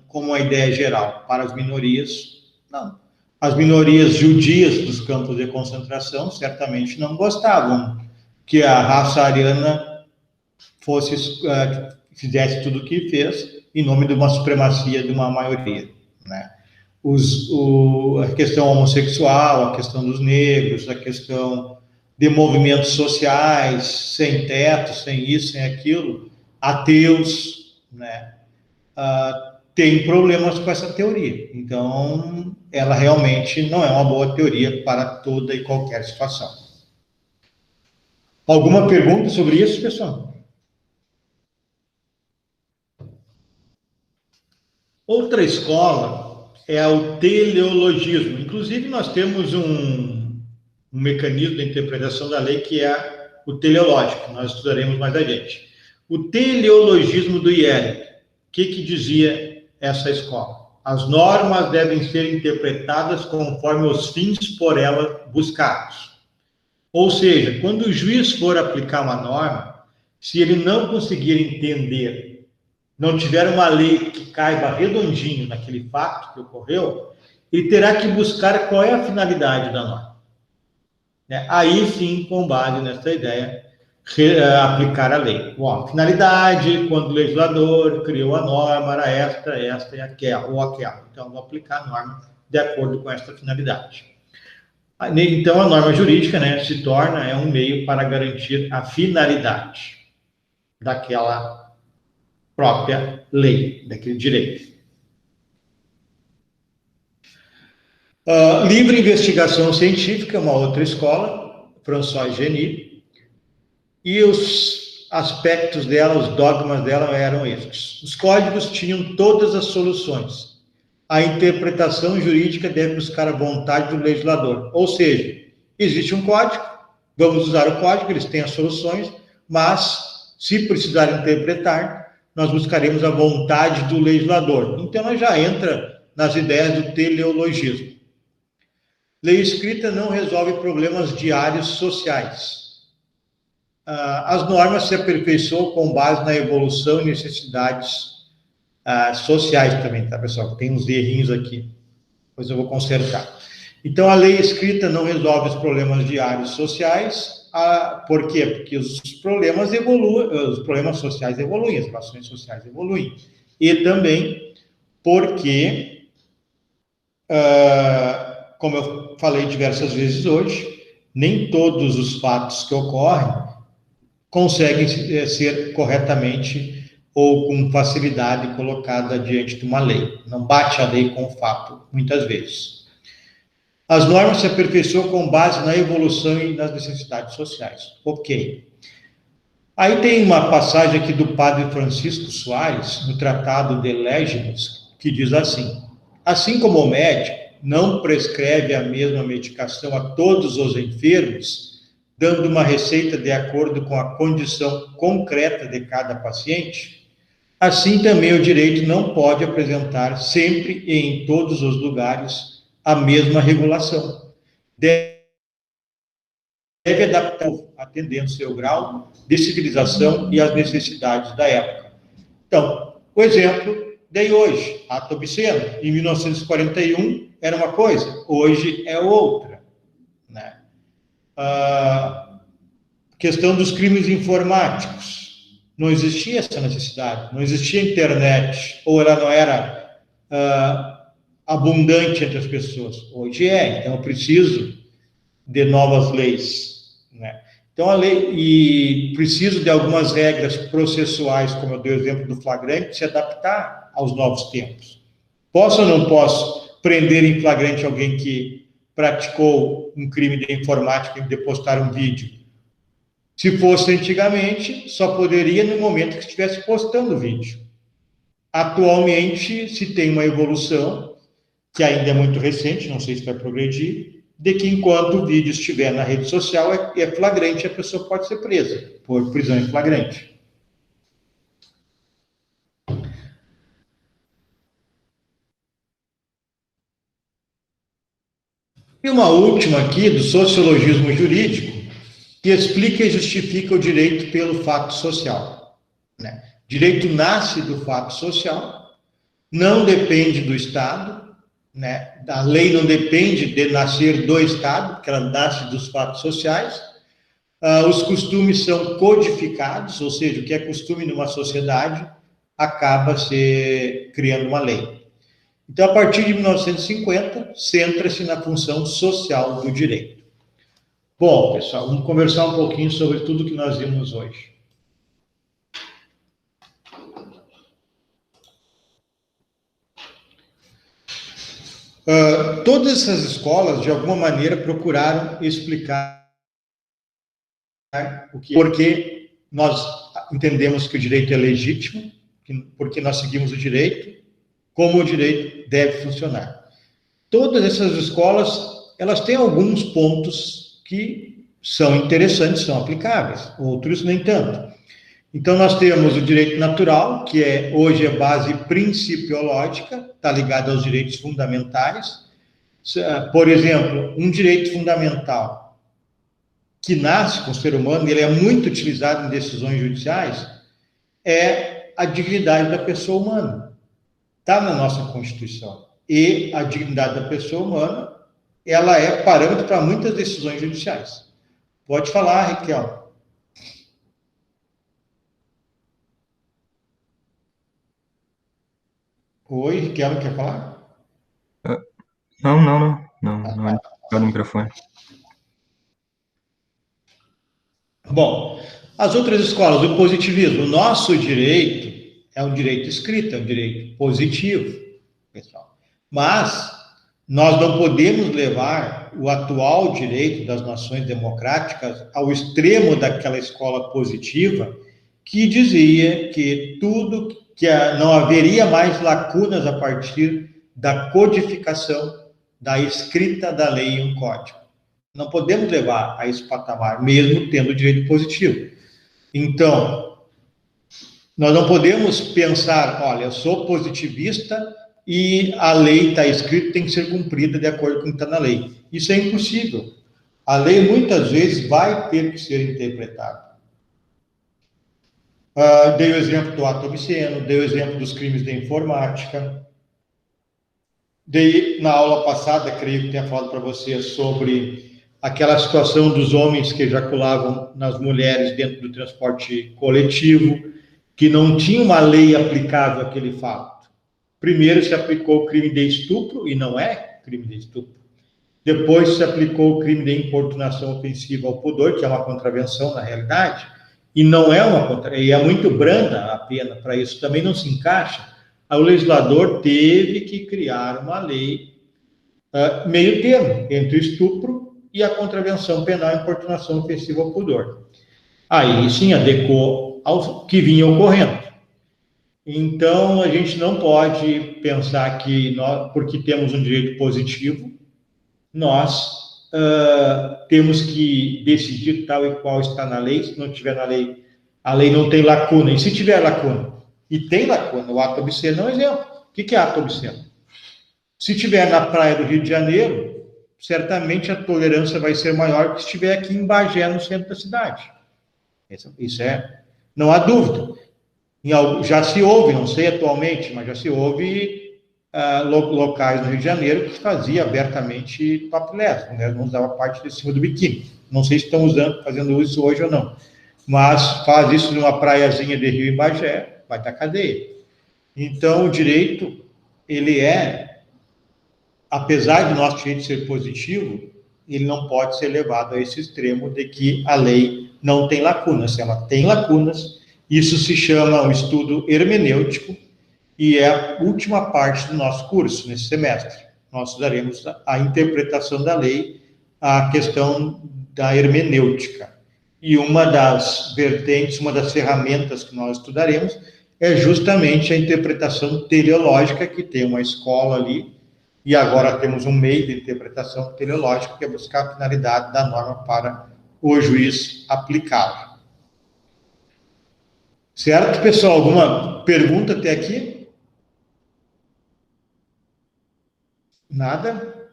como uma ideia geral. Para as minorias, não. As minorias judias dos campos de concentração certamente não gostavam que a raça ariana fizesse tudo o que fez em nome de uma supremacia de uma maioria, né? A questão homossexual, a questão dos negros, a questão de movimentos sociais, sem teto, sem isso, sem aquilo, ateus, né? Tem problemas com essa teoria. Então, ela realmente não é uma boa teoria para toda e qualquer situação. Alguma pergunta sobre isso, pessoal? Outra escola é o teleologismo. Inclusive, nós temos um mecanismo de interpretação da lei que é o teleológico, que nós estudaremos mais adiante. O teleologismo do IEL, o que dizia essa escola? As normas devem ser interpretadas conforme os fins por ela buscados. Ou seja, quando o juiz for aplicar uma norma, se ele não conseguir entender, não tiver uma lei que caiba redondinho naquele fato que ocorreu, ele terá que buscar qual é a finalidade da norma. Aí sim, com base nessa ideia, aplicar a lei. Bom, finalidade, quando o legislador criou a norma, era esta e aquela, ou aquela. Então, vou aplicar a norma de acordo com esta finalidade. Então, a norma jurídica, né, se torna um meio para garantir a finalidade daquela própria lei, daquele direito. Livre investigação científica, uma outra escola, François Genie, e os aspectos dela, os dogmas dela eram estes. Os códigos tinham todas as soluções. A interpretação jurídica deve buscar a vontade do legislador. Ou seja, existe um código, vamos usar o código, eles têm as soluções, mas, se precisar interpretar, nós buscaremos a vontade do legislador. Então, ela já entra nas ideias do teleologismo. Lei escrita não resolve problemas diários sociais. As normas se aperfeiçoam com base na evolução e necessidades sociais também, tá, pessoal? Tem uns errinhos aqui, depois eu vou consertar. Então, a lei escrita não resolve os problemas diários sociais. Por quê? Porque os problemas evoluem, os problemas sociais evoluem, as relações sociais evoluem. E também porque, como eu falei diversas vezes hoje, nem todos os fatos que ocorrem conseguem ser corretamente ou com facilidade colocada diante de uma lei. Não bate a lei com o fato, muitas vezes. As normas se aperfeiçoam com base na evolução e nas necessidades sociais. Ok. Aí tem uma passagem aqui do padre Francisco Soares, no Tratado de Legimus, que diz assim: assim como o médico não prescreve a mesma medicação a todos os enfermos, dando uma receita de acordo com a condição concreta de cada paciente, assim também o direito não pode apresentar sempre e em todos os lugares a mesma regulação. Deve adaptar, atendendo seu grau de civilização e as necessidades da época. Então, o exemplo dei hoje, ato obsceno. Em 1941 era uma coisa, hoje é outra, né? Questão dos crimes informáticos. Não existia essa necessidade, não existia internet, ou ela não era abundante entre as pessoas. Hoje é, então eu preciso de novas leis, né? Então a lei, e preciso de algumas regras processuais, como eu dei o exemplo do flagrante, se adaptar aos novos tempos. Posso ou não posso prender em flagrante alguém que praticou um crime de informática e postar um vídeo? Se fosse antigamente, só poderia no momento que estivesse postando o vídeo. Atualmente, se tem uma evolução, que ainda é muito recente, não sei se vai progredir, de que enquanto o vídeo estiver na rede social, é flagrante, a pessoa pode ser presa por prisão em flagrante. E uma última aqui, do sociologismo jurídico, que explica e justifica o direito pelo fato social, né? Direito nasce do fato social, não depende do Estado, né? A lei não depende de nascer do Estado, porque ela nasce dos fatos sociais. Os costumes são codificados, ou seja, o que é costume numa sociedade acaba se criando uma lei. Então, a partir de 1950, centra-se na função social do direito. Bom, pessoal, vamos conversar um pouquinho sobre tudo que nós vimos hoje. Todas essas escolas, de alguma maneira, procuraram explicar porque nós entendemos que o direito é legítimo, porque nós seguimos o direito, como o direito deve funcionar. Todas essas escolas, elas têm alguns pontos que são interessantes, são aplicáveis, outros nem tanto. Então, nós temos o direito natural, que hoje é base principiológica, está ligado aos direitos fundamentais. Por exemplo, um direito fundamental que nasce com o ser humano, ele é muito utilizado em decisões judiciais, é a dignidade da pessoa humana. Está na nossa Constituição. E a dignidade da pessoa humana, ela é parâmetro para muitas decisões judiciais. Pode falar, Raquel. Oi, Raquel, quer falar? Não é ligado o microfone. Bom, as outras escolas, o positivismo, o nosso direito é um direito escrito, é um direito positivo, pessoal. Mas nós não podemos levar o atual direito das nações democráticas ao extremo daquela escola positiva que dizia que não haveria mais lacunas a partir da codificação, da escrita da lei em um código. Não podemos levar a esse patamar, mesmo tendo direito positivo. Então, nós não podemos pensar, olha, eu sou positivista e a lei está escrita, tem que ser cumprida de acordo com o que está na lei. Isso é impossível. A lei, muitas vezes, vai ter que ser interpretada. Dei o exemplo do ato obsceno, dei o exemplo dos crimes de informática. Na aula passada, creio que tenha falado para vocês sobre aquela situação dos homens que ejaculavam nas mulheres dentro do transporte coletivo, que não tinha uma lei aplicável àquele fato. Primeiro se aplicou o crime de estupro, e não é crime de estupro. Depois se aplicou o crime de importunação ofensiva ao pudor, que é uma contravenção na realidade, e não é e é muito branda a pena para isso, também não se encaixa. O legislador teve que criar uma lei meio termo entre o estupro e a contravenção penal e importunação ofensiva ao pudor. Aí sim adequou ao que vinha ocorrendo. Então, a gente não pode pensar que nós, porque temos um direito positivo, nós temos que decidir tal e qual está na lei. Se não tiver na lei, a lei não tem lacuna. E se tiver lacuna? E tem lacuna. O ato obsceno é um exemplo. O que é ato obsceno? Se tiver na praia do Rio de Janeiro, certamente a tolerância vai ser maior que se estiver aqui em Bagé, no centro da cidade. Isso não há dúvida. Já se ouve, não sei atualmente, mas já se ouve locais no Rio de Janeiro que fazia abertamente topless, a mulher não usava parte de cima do biquíni. Não sei se estão fazendo isso hoje ou não, mas faz isso numa praiazinha de Rio e Bagé, vai dar cadeia. Então, o direito, ele apesar de nosso direito ser positivo, ele não pode ser levado a esse extremo de que a lei não tem lacunas. Se ela tem lacunas, isso se chama um estudo hermenêutico e é a última parte do nosso curso, nesse semestre. Nós estudaremos a interpretação da lei, a questão da hermenêutica. E uma das vertentes, uma das ferramentas que nós estudaremos é justamente a interpretação teleológica, que tem uma escola ali, e agora temos um meio de interpretação teleológica, que é buscar a finalidade da norma para o juiz aplicá-la. Certo, pessoal? Alguma pergunta até aqui? Nada?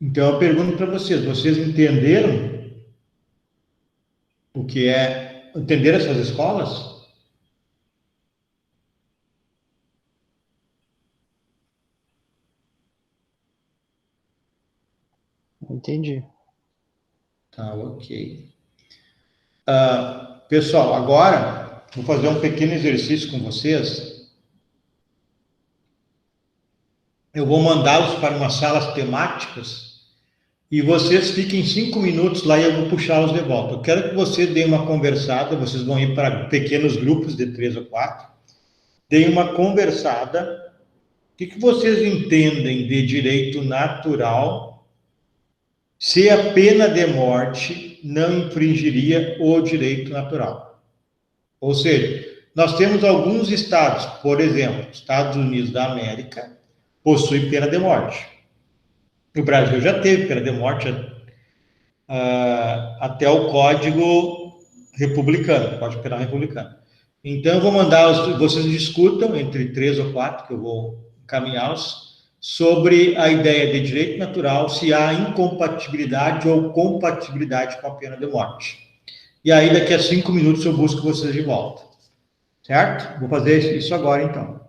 Então, eu pergunto para vocês entenderam o que entenderam essas escolas? Entendi. Tá, ok. Pessoal, agora vou fazer um pequeno exercício com vocês. Eu vou mandá-los para umas salas temáticas e vocês fiquem 5 minutos lá e eu vou puxá-los de volta. Eu quero que vocês deem uma conversada, vocês vão ir para pequenos grupos de 3 ou 4, deem uma conversada. O que vocês entendem de direito natural, se a pena de morte não infringiria o direito natural. Ou seja, nós temos alguns estados, por exemplo, Estados Unidos da América, possui pena de morte. O Brasil já teve pena de morte até o Código Republicano, Código Penal Republicano. Então, eu vou mandar, vocês discutam entre 3 ou 4, que eu vou encaminhá-los, sobre a ideia de direito natural, se há incompatibilidade ou compatibilidade com a pena de morte. E aí, daqui a 5 minutos, eu busco vocês de volta. Certo? Vou fazer isso agora, então.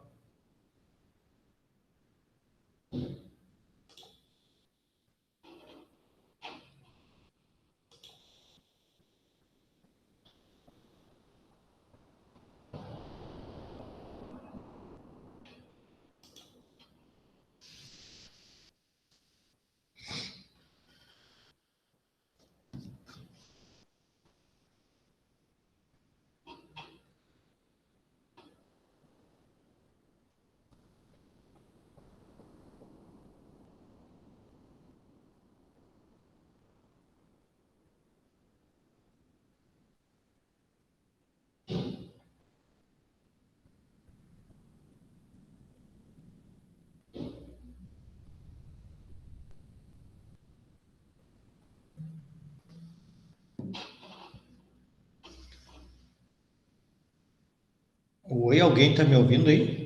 Oi, alguém está me ouvindo aí?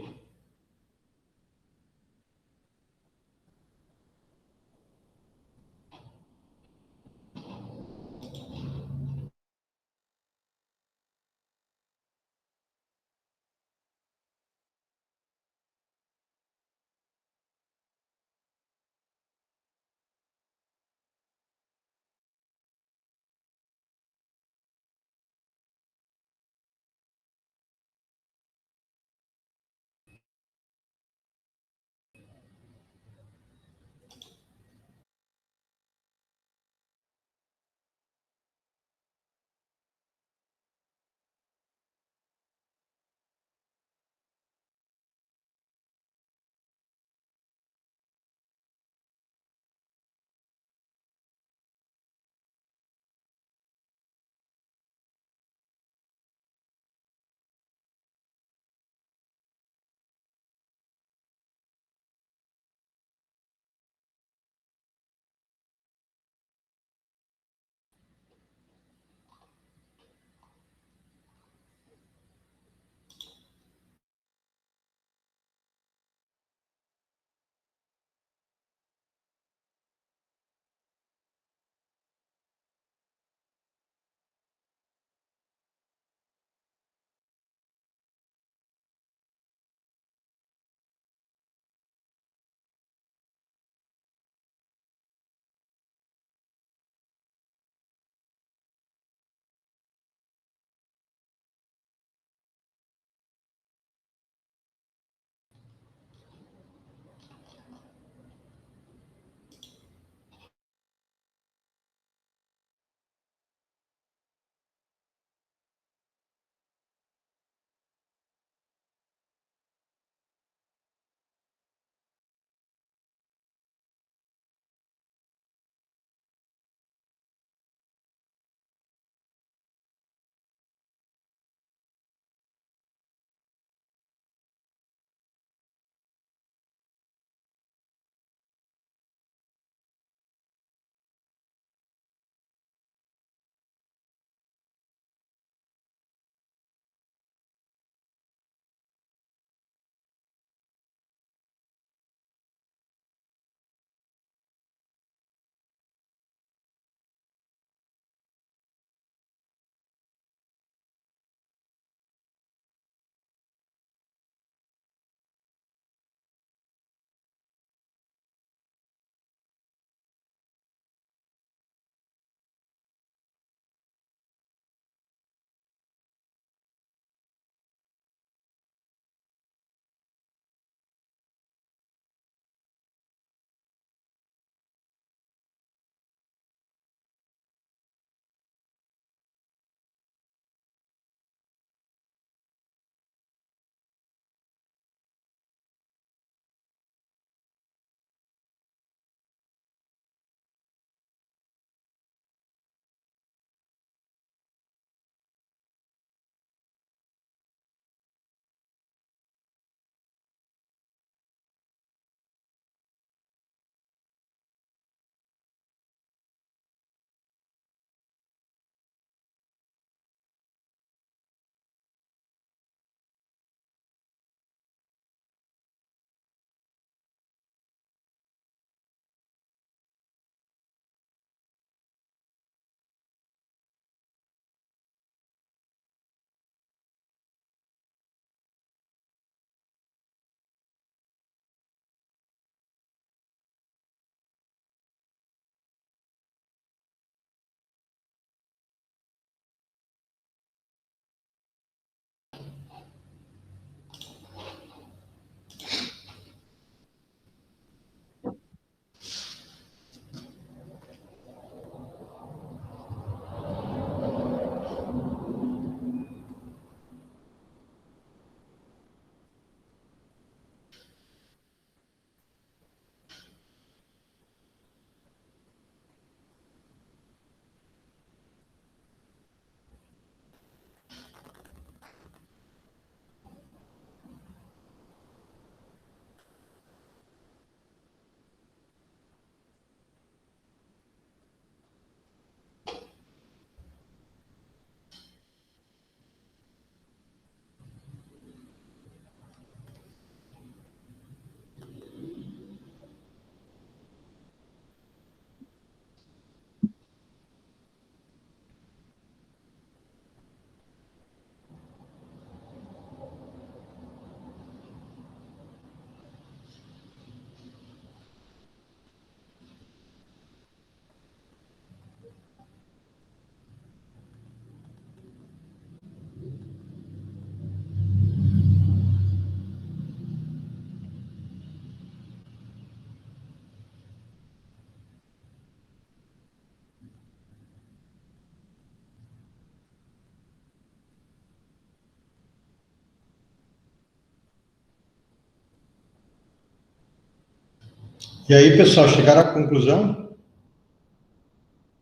E aí, pessoal, chegaram à conclusão?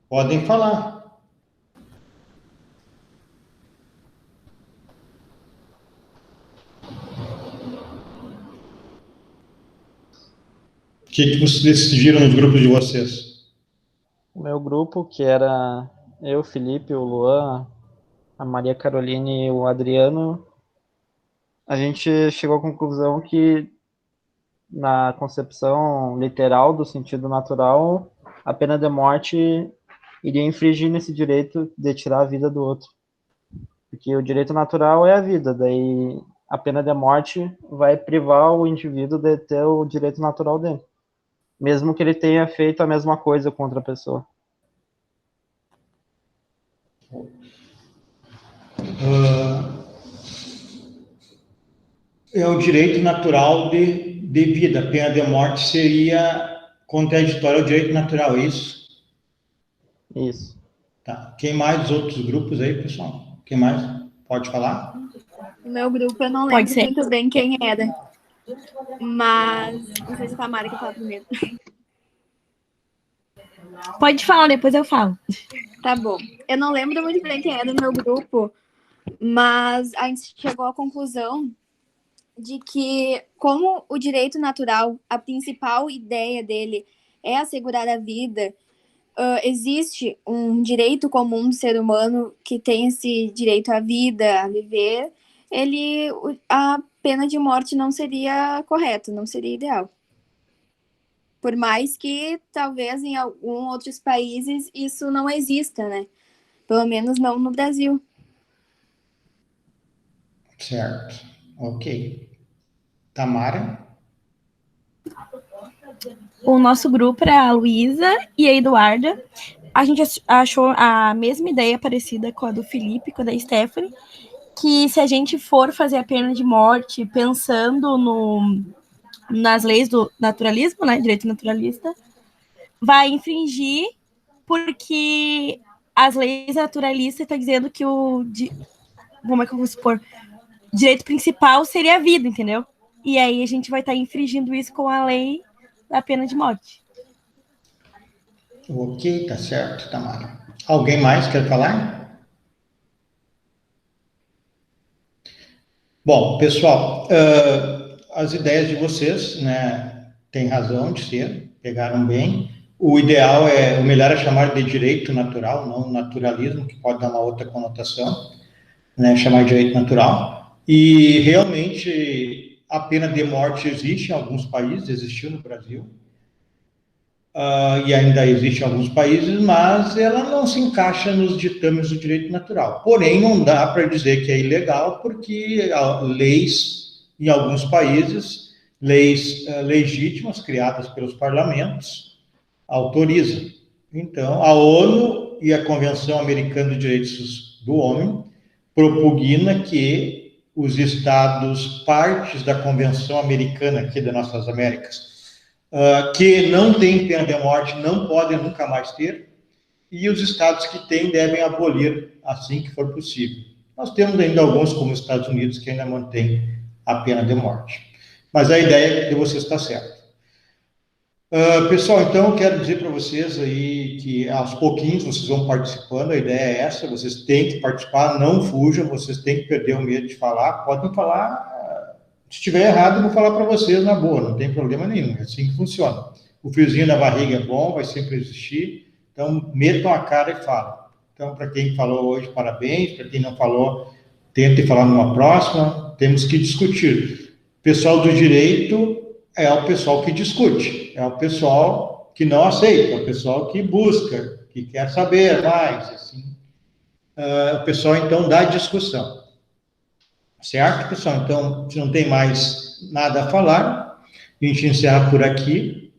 Podem falar. O que vocês decidiram nos grupos de vocês? O meu grupo, que era eu, o Felipe, o Luan, a Maria Caroline e o Adriano, a gente chegou à conclusão que, na concepção literal do sentido natural, a pena de morte iria infringir nesse direito de tirar a vida do outro. Porque o direito natural é a vida, daí a pena de morte vai privar o indivíduo de ter o direito natural dele, mesmo que ele tenha feito a mesma coisa com outra pessoa. É o direito natural de vida. A pena de morte seria contraditória ao direito natural, é isso? Isso. Tá. Quem mais dos outros grupos aí, pessoal? Quem mais? Pode falar? O meu grupo, eu não lembro muito bem quem era. Mas não sei se a Tamara que fala primeiro. Pode falar, depois eu falo. Tá bom. Eu não lembro muito bem quem era no meu grupo, mas a gente chegou à conclusão de que, como o direito natural, a principal ideia dele é assegurar a vida, existe um direito comum do ser humano que tem esse direito à vida, a viver, a pena de morte não seria correta, não seria ideal. Por mais que, talvez, em alguns outros países isso não exista, né? Pelo menos não no Brasil. Certo. Ok. Tamara? O nosso grupo era a Luísa e a Eduarda. A gente achou a mesma ideia parecida com a do Felipe, com a da Stephanie, que se a gente for fazer a pena de morte pensando nas leis do naturalismo, né, direito naturalista, vai infringir porque as leis naturalistas estão dizendo que como é que eu vou supor? Direito principal seria a vida, entendeu? E aí a gente vai estar infringindo isso com a lei da pena de morte. Ok, tá certo, Tamara. Alguém mais quer falar? Bom, pessoal, as ideias de vocês, né, têm razão de ser, pegaram bem. O ideal o melhor é chamar de direito natural, não naturalismo, que pode dar uma outra conotação, né, chamar de direito natural. E realmente a pena de morte existe em alguns países, existiu no Brasil, e ainda existe em alguns países, mas ela não se encaixa nos ditames do direito natural. Porém, não dá para dizer que é ilegal, porque há leis em alguns países, leis legítimas criadas pelos parlamentos, autorizam. Então, a ONU e a Convenção Americana de Direitos do Homem propugna que os estados partes da Convenção Americana aqui das nossas Américas, que não têm pena de morte não podem nunca mais ter, e os estados que têm devem abolir assim que for possível. Nós temos ainda alguns, como os Estados Unidos, que ainda mantêm a pena de morte. Mas a ideia de vocês está certa. Pessoal, então eu quero dizer para vocês aí que aos pouquinhos vocês vão participando, a ideia é essa, vocês têm que participar, não fujam, vocês têm que perder o medo de falar, podem falar. Se estiver errado, eu vou falar para vocês na boa, não tem problema nenhum, é assim que funciona. O friozinho na barriga é bom, vai sempre existir, então metam a cara e falem. Então, para quem falou hoje, parabéns, para quem não falou, tente falar numa próxima, temos que discutir. O pessoal do direito é o pessoal que discute, é o pessoal que não aceita, é o pessoal que busca, que quer saber mais, assim. O pessoal, então, da discussão. Certo, pessoal? Então, se não tem mais nada a falar, a gente encerra por aqui.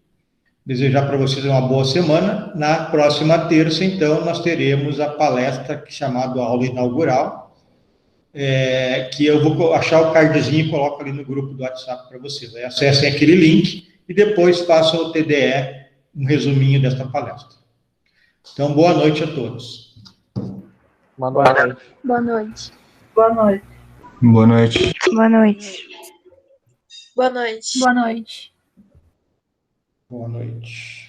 Desejar para vocês uma boa semana. Na próxima terça, então, nós teremos a palestra chamada Aula Inaugural, que eu vou achar o cardzinho e coloco ali no grupo do WhatsApp para vocês. Aí acessem aquele link e depois façam o TDE, um resuminho desta palestra. Então, boa noite a todos. Boa noite. Boa noite. Boa noite. Boa noite. Boa noite. Boa noite. Boa noite. Boa noite.